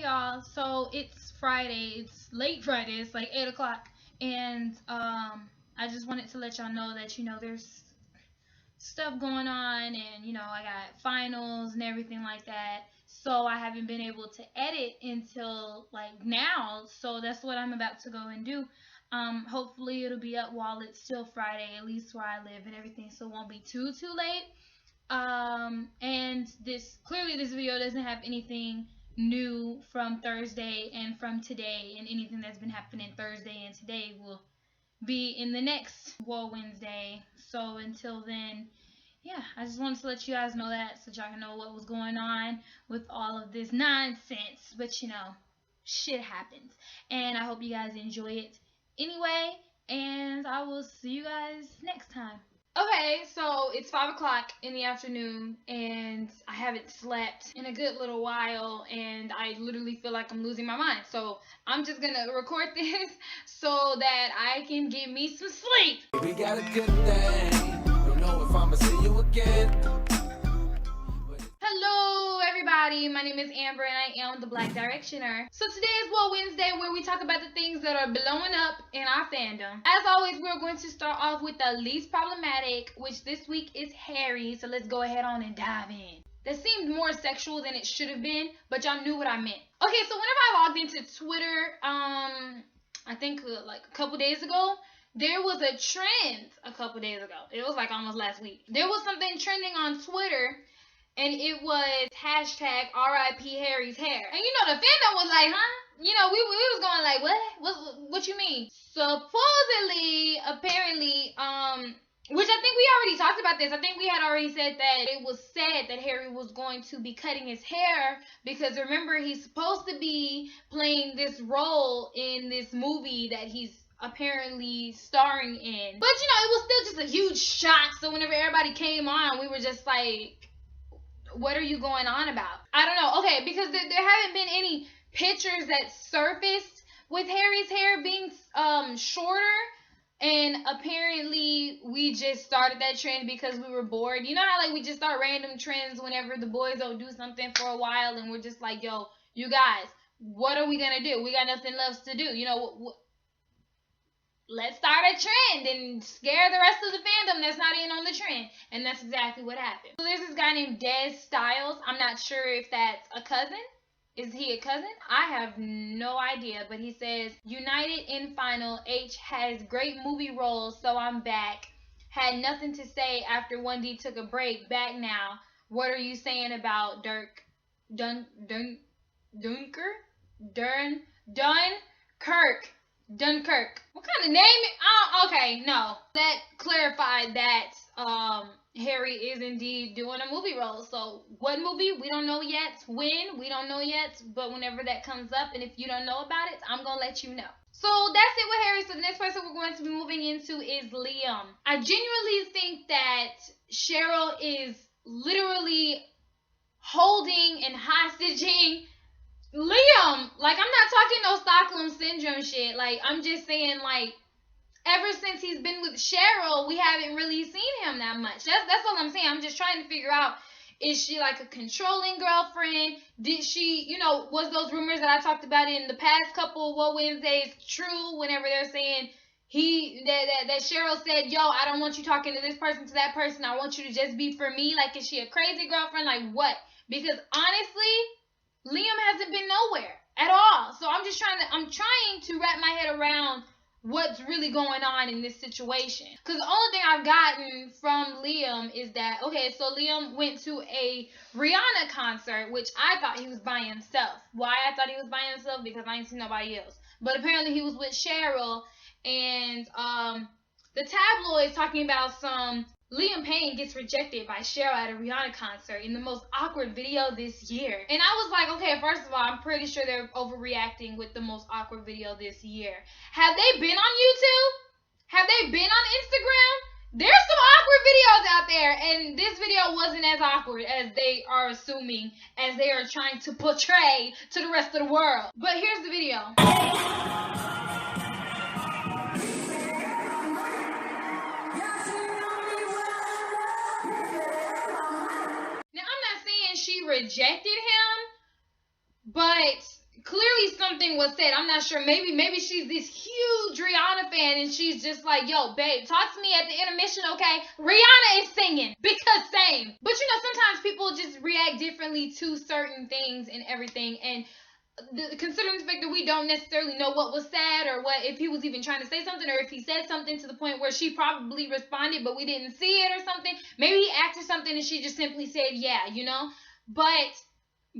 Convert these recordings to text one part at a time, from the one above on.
y'all. So it's Friday. It's late Friday. It's like 8 o'clock, and I just wanted to let y'all know that there's stuff going on, and I got finals and everything like that. So I haven't been able to edit until like now. So that's what I'm about to go and do. Hopefully it'll be up while it's still Friday, at least where I live and everything, so it won't be too late. And this video doesn't have anything new from Thursday and from today, and anything that's been happening Thursday and today will be in the next WOAH Wednesday. So until then, yeah, I just wanted to let you guys know that so y'all can know what was going on with all of this nonsense. But shit happens, and I hope you guys enjoy it anyway, and I will see you guys next time. Okay, so it's 5 o'clock in the afternoon, and I haven't slept in a good little while, and I literally feel like I'm losing my mind. So I'm just gonna record this so that I can get me some sleep. We got a good thing. Don't know if I'ma see you again. Hello everybody, my name is Amber and I am the Black Directioner. So today is WOAH Wednesday, where we talk about the things that are blowing up in our fandom. As always, we're going to start off with the least problematic, which this week is Harry. So let's go ahead on and dive in. That seemed more sexual than it should have been, but y'all knew what I meant. Okay, so whenever I logged into Twitter, I think like a couple days ago, there was a trend a couple days ago. It was like almost last week. There was something trending on Twitter, and it was hashtag RIP Harry's hair. And the fandom was like, huh? We was going like, what you mean? Supposedly, apparently, which I think we already talked about this. I think we had already said that it was said that Harry was going to be cutting his hair, because remember, he's supposed to be playing this role in this movie that he's apparently starring in. But it was still just a huge shock. So whenever everybody came on, we were just like, what are you going on about? I don't know. Okay, because there haven't been any pictures that surfaced with Harry's hair being shorter, and apparently we just started that trend because we were bored. You know how like we just start random trends whenever the boys don't do something for a while, and we're just like, yo, you guys, what are we gonna do? We got nothing else to do. Let's start a trend and scare the rest of the fandom that's not in on the trend. And that's exactly what happened. So there's this guy named Des Styles. I'm not sure if that's a cousin. Is he a cousin? I have no idea. But he says, United in final. H has great movie roles, so I'm back. Had nothing to say after 1D took a break. Back now. What are you saying about Dunkirk? What kind of name? Oh, okay, no. That clarified that Harry is indeed doing a movie role. So what movie? We don't know yet. When? We don't know yet. But whenever that comes up, and if you don't know about it, I'm going to let you know. So that's it with Harry. So the next person we're going to be moving into is Liam. I genuinely think that Cheryl is literally holding and hostaging Liam. Like, I'm not talking no Stockholm Syndrome shit. Like, I'm just saying, like, ever since he's been with Cheryl, we haven't really seen him that much. That's all I'm saying. I'm just trying to figure out, is she like a controlling girlfriend? Did she, was those rumors that I talked about in the past couple of WOAH Wednesdays true, whenever they're saying that Cheryl said, yo, I don't want you talking to this person, to that person. I want you to just be for me. Like, is she a crazy girlfriend? Like, what? Because honestly, Liam hasn't been nowhere at all. So I'm trying to wrap my head around what's really going on in this situation. Because the only thing I've gotten from Liam is that, okay, so Liam went to a Rihanna concert, which I thought he was by himself. Why I thought he was by himself? Because I ain't seen nobody else. But apparently he was with Cheryl, and the tabloids talking about some Liam Payne gets rejected by Cheryl at a Rihanna concert in the most awkward video this year. And I was like, okay, first of all, I'm pretty sure they're overreacting with the most awkward video this year. Have they been on YouTube? Have they been on Instagram? There's some awkward videos out there, and this video wasn't as awkward as they are assuming, as they are trying to portray to the rest of the world. But here's the video. She rejected him, but clearly something was said. I'm not sure. Maybe she's this huge Rihanna fan and she's just like, yo, babe, talk to me at the intermission, okay? Rihanna is singing because same. But you know, sometimes people just react differently to certain things and everything. And considering the fact that we don't necessarily know what was said or what if he was even trying to say something or if he said something to the point where she probably responded but we didn't see it or something. Maybe he asked her something and she just simply said yeah, you know. But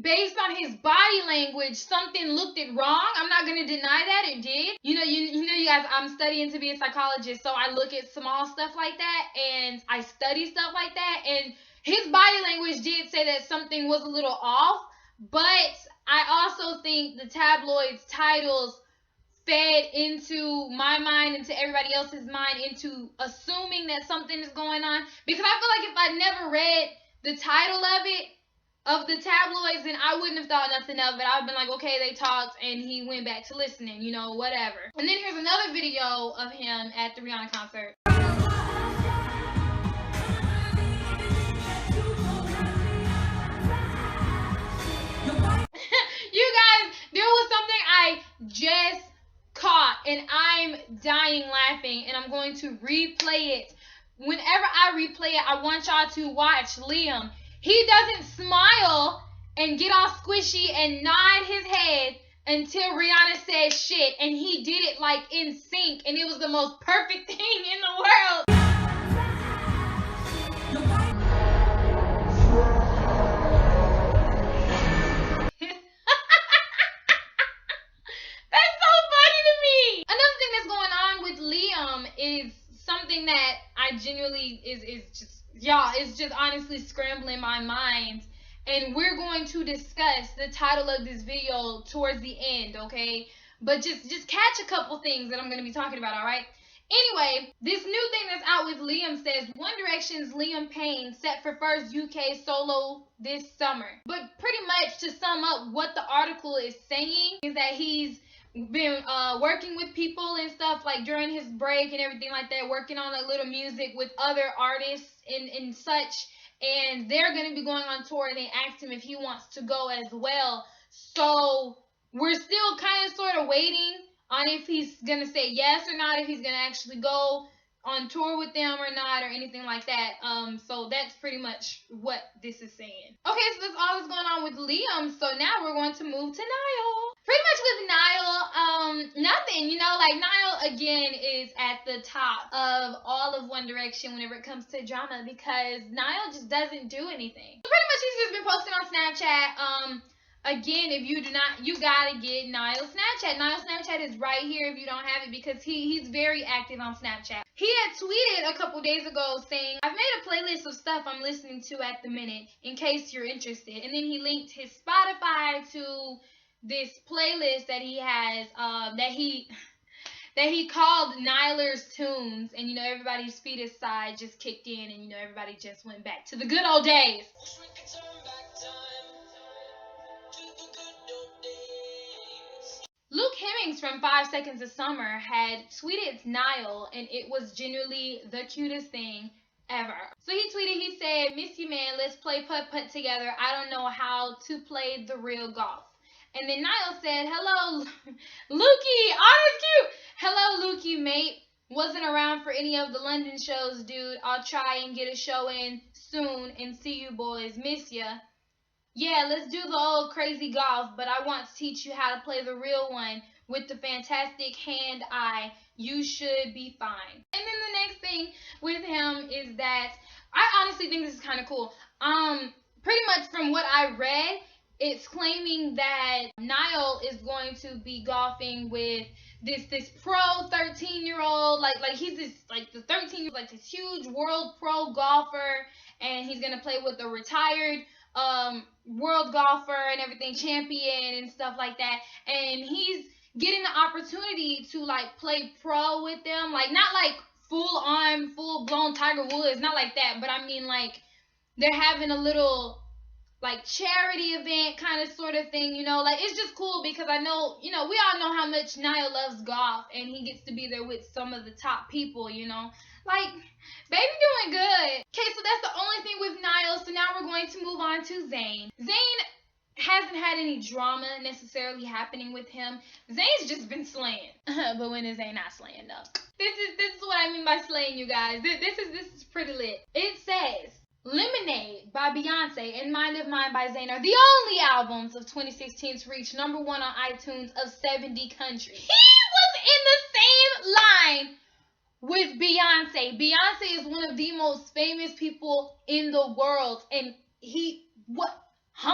based on his body language, something looked it wrong. I'm not gonna deny that it did. You know, you guys, I'm studying to be a psychologist, so I look at small stuff like that and I study stuff like that. And his body language did say that something was a little off, but I also think the tabloids' titles fed into my mind, into everybody else's mind, into assuming that something is going on. Because I feel like if I never read the title of it, of the tabloids, then I wouldn't have thought nothing of it. I've been like, okay, they talked and he went back to listening, you know, whatever. And then here's another video of him at the Rihanna concert. You guys, there was something I just caught and I'm dying laughing and I'm going to replay it. Whenever I replay it, I want y'all to watch Liam. He doesn't smile and get all squishy and nod his head until Rihanna says shit, and he did it like in sync, and it was the most perfect thing in the world. That's so funny to me. Another thing that's going on with Liam is something that I genuinely is just, y'all, it's just honestly scrambling my mind. And we're going to discuss the title of this video towards the end, okay? But just catch a couple things that I'm going to be talking about, all right? Anyway, this new thing that's out with Liam says One Direction's Liam Payne set for first UK solo this summer. But pretty much to sum up what the article is saying is that he's been working with people and stuff like during his break and everything like that, working on like little music with other artists and such. And they're going to be going on tour, and they asked him if he wants to go as well. So we're still kind of sort of waiting on if he's going to say yes or not, if he's going to actually go on tour with them or not, or anything like that. So that's pretty much what this is saying. Okay, so that's all that's going on with Liam. So now we're going to move to Niall. Pretty much with Niall, nothing. You know, like Niall again is at the top of all of One Direction whenever it comes to drama, because Niall just doesn't do anything. So pretty much he's just been posting on Snapchat. Again, if you do not, you gotta get Niall's Snapchat. Niall's Snapchat is right here if you don't have it, because he's very active on Snapchat. He had tweeted a couple days ago saying, I've made a playlist of stuff I'm listening to at the minute in case you're interested. And then he linked his Spotify to this playlist that he has, that he called Nyler's Tunes. And you know, everybody's fetus side just kicked in, and you know, everybody just went back to the good old days. Luke Hemmings from 5 Seconds of Summer had tweeted Niall, and it was genuinely the cutest thing ever. So he tweeted, he said, miss you, man, let's play putt-putt together. I don't know how to play the real golf. And then Niall said, hello, Lukey. Oh, that's cute. Hello, Lukey, mate. Wasn't around for any of the London shows, dude. I'll try and get a show in soon and see you boys. Miss ya. Yeah, let's do the old crazy golf, but I want to teach you how to play the real one with the fantastic hand-eye. You should be fine. And then the next thing with him is that I honestly think this is kind of cool. Pretty much from what I read, it's claiming that Niall is going to be golfing with this pro 13-year-old, like he's this, like the 13-year-old, like this huge world pro golfer, and he's gonna play with a retired world golfer and everything, champion and stuff like that, and he's getting the opportunity to like play pro with them, like not like full blown Tiger Woods, not like that, but I mean like they're having a little like charity event kind of sort of thing, you know, like it's just cool because I know, you know, we all know how much Niall loves golf, and he gets to be there with some of the top people, you know, like baby doing good. Okay, so that's the only thing with Niall. So now we're going to move on to Zayn. Zayn, hasn't had any drama necessarily happening with him. Zayn's just been slaying. But when is Zayn not slaying though? This is what I mean by slaying, you guys. This is pretty lit. It says Lemonade by Beyonce and Mind of Mine by Zayn are the only albums of 2016 to reach #1 on iTunes of 70 countries. He was in the same line with Beyonce. Beyonce is one of the most famous people in the world, and what? Huh?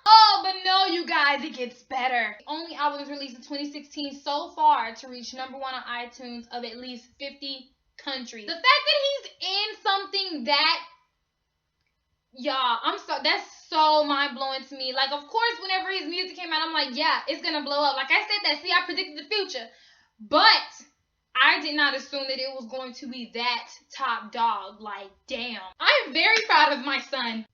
Oh, but no, you guys, it gets better. The only albums released in 2016 so far to reach #1 on iTunes of at least 50 countries. The fact that he's in something that, y'all, that's so mind-blowing to me. Like, of course, whenever his music came out, I'm like, yeah, it's gonna blow up. Like I said that, see, I predicted the future. But I did not assume that it was going to be that top dog. Like, damn. I am very proud of my son.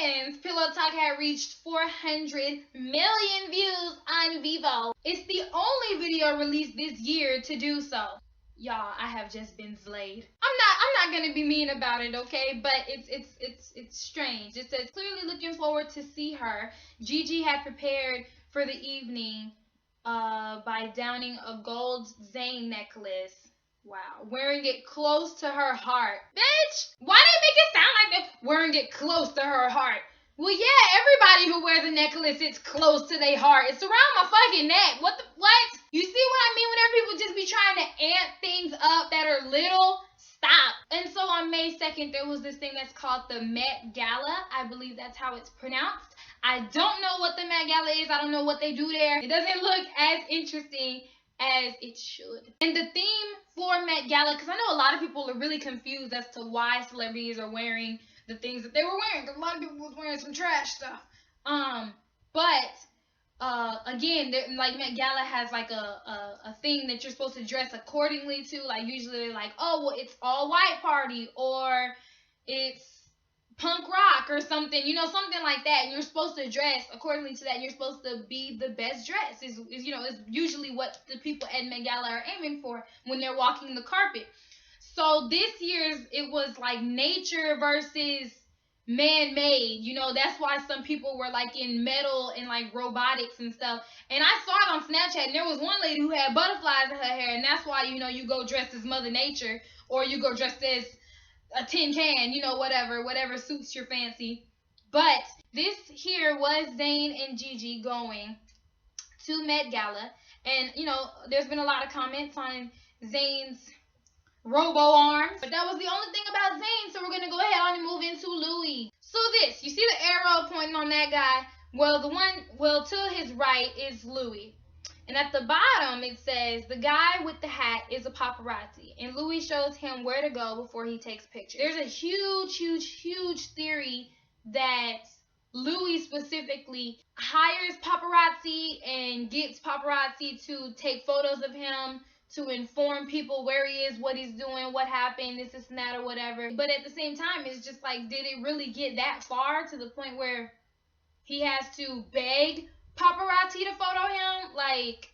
And Pillow Talk had reached 400 million views on Vivo. It's the only video released this year to do so. Y'all, I have just been slayed. I'm not gonna be mean about it, okay? But it's strange. It says clearly looking forward to see her. Gigi had prepared for the evening by downing a gold Zayn necklace. Wow. Wearing it close to her heart. Bitch! Why did it make it sound like that? Wearing it close to her heart. Well, yeah, everybody who wears a necklace, it's close to their heart. It's around my fucking neck. What? You see what I mean whenever people just be trying to amp things up that are little? Stop. And so on May 2nd, there was this thing that's called the Met Gala. I believe that's how it's pronounced. I don't know what the Met Gala is. I don't know what they do there. It doesn't look as interesting as it should. And the theme for Met Gala, because I know a lot of people are really confused as to why celebrities are wearing the things that they were wearing, because a lot of people was wearing some trash stuff. Again, like Met Gala has like a thing that you're supposed to dress accordingly to. Like usually they're like, oh, well, it's all white party, or it's punk rock or something, something like that. And you're supposed to dress accordingly to that. And you're supposed to be the best dress is usually what the people at Met Gala are aiming for when they're walking the carpet. So this year's, it was like nature versus man-made. That's why some people were like in metal and like robotics and stuff. And I saw it on Snapchat, and there was one lady who had butterflies in her hair, and that's why you go dressed as Mother Nature, or you go dressed as a tin can, whatever suits your fancy. But this here was Zayn and Gigi going to Met Gala, and there's been a lot of comments on Zayn's robo arms, but that was the only thing about Zayn, so we're gonna go ahead on and move into Louis. So this, you see the arrow pointing on that guy? Well, to his right is Louis. And at the bottom, it says, the guy with the hat is a paparazzi. And Louis shows him where to go before he takes pictures. There's a huge theory that Louis specifically hires paparazzi and gets paparazzi to take photos of him, to inform people where he is, what he's doing, what happened, this and that, or whatever. But at the same time, it's just like, did it really get that far to the point where he has to beg paparazzi to photo him? Like,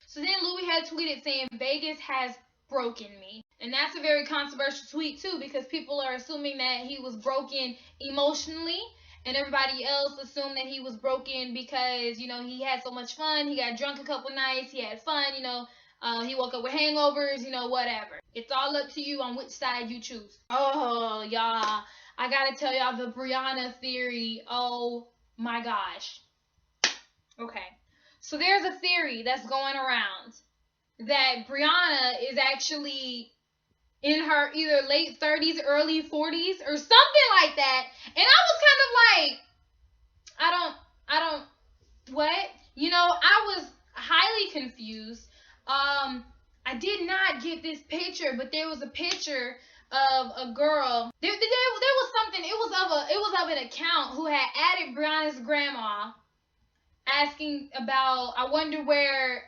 so then Louis had tweeted saying, Vegas has broken me. And that's a very controversial tweet too, because people are assuming that he was broken emotionally, and everybody else assumed that he was broken because, he had so much fun, he got drunk a couple nights, he had fun, he woke up with hangovers, whatever. It's all up to you on which side you choose. Oh, y'all, I gotta tell y'all the Brianna theory. Oh my gosh. Okay, so there's a theory that's going around that Brianna is actually in her either late 30s, early 40s, or something like that. And I was kind of like, I don't, what? I was highly confused. I did not get this picture, but there was a picture of a girl. There was something. It was of an account who had added Brianna's grandma, asking about, I wonder where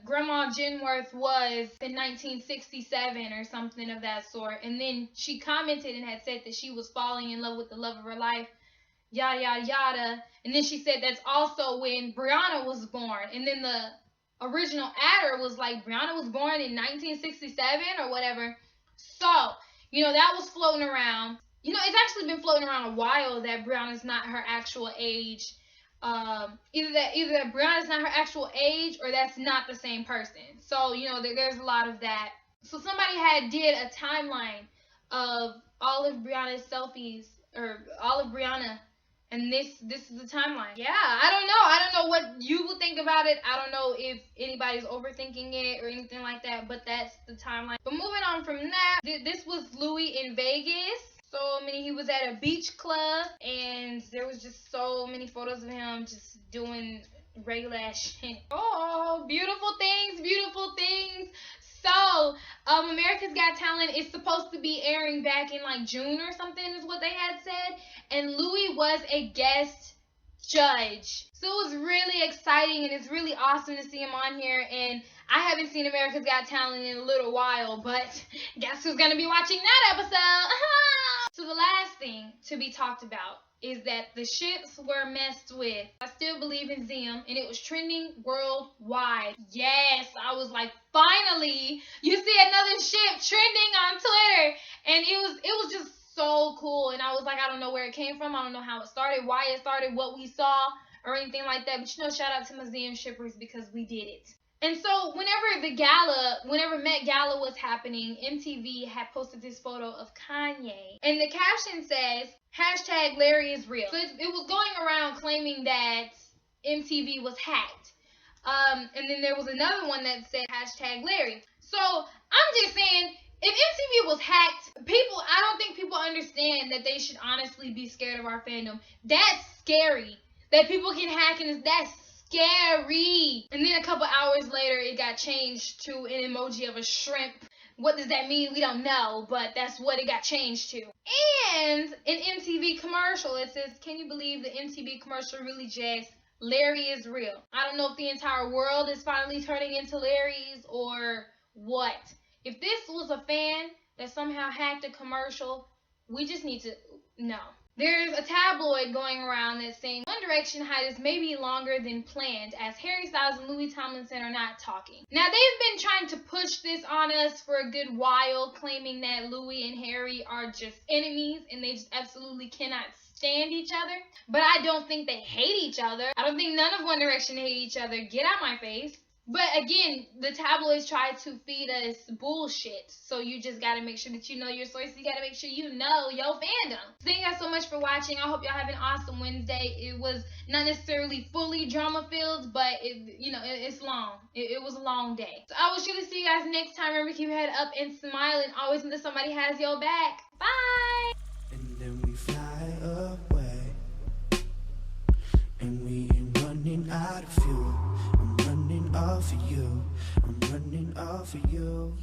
Grandma Jenworth was in 1967 or something of that sort. And then she commented and had said that she was falling in love with the love of her life, yada yada yada. And then she said that's also when Brianna was born. And then the original adder was like, Brianna was born in 1967 or whatever. So, that was floating around. It's actually been floating around a while that Brianna's not her actual age. either that Brianna's not her actual age or that's not the same person. So there's a lot of that. So somebody did a timeline of all of Brianna's selfies, or all of Brianna, and this is the timeline. Yeah, I don't know what you would think about it. I don't know if anybody's overthinking it or anything like that, but that's the timeline. But moving on from that, this was Louis in Vegas. He was at a beach club, and there was just so many photos of him just doing regular ass shit. Oh, beautiful things, beautiful things. So, America's Got Talent is supposed to be airing back in like June or something, is what they had said. And Louis was a guest judge. So it was really exciting, and it's really awesome to see him on here. And I haven't seen America's Got Talent in a little while, but guess who's going to be watching that episode? So the last thing to be talked about is that the ships were messed with. I Still Believe in Zim, and it was trending worldwide. Yes, I was like, finally, you see another ship trending on Twitter, and it was just so cool. And I was like, I don't know where it came from, I don't know how it started, why it started, what we saw, or anything like that. But shout out to museum shippers, because we did it. And so whenever Met Gala was happening, MTV had posted this photo of Kanye. And the caption says, #Larry is real. So it was going around claiming that MTV was hacked. And then there was another one that said #Larry. So I'm just saying, if MTV was hacked, I don't think people understand that they should honestly be scared of our fandom. That's scary. That people can hack, and that's scary. And then a couple hours later, it got changed to an emoji of a shrimp. What does that mean? We don't know, but that's what it got changed to. And an MTV commercial, it says, can you believe the MTV commercial really just, Larry is real? I don't know if the entire world is finally turning into Larry's or what. If this was a fan that somehow hacked a commercial, we just need to know. There's a tabloid going around that's saying One Direction hiatus may be longer than planned, as Harry Styles and Louis Tomlinson are not talking. Now, they've been trying to push this on us for a good while, claiming that Louis and Harry are just enemies and they just absolutely cannot stand each other. But I don't think they hate each other. I don't think none of One Direction hate each other. Get out my face. But again, the tabloids try to feed us bullshit. So you just got to make sure that you know your sources. You got to make sure you know your fandom. Thank you guys so much for watching. I hope y'all have an awesome Wednesday. It was not necessarily fully drama filled, but it's long. It was a long day. So I will surely see you guys next time. Remember, keep your head up and smile, and always know that somebody has your back. Bye. And then we fly away, and we ain't running out of fuel. I'm running off of you.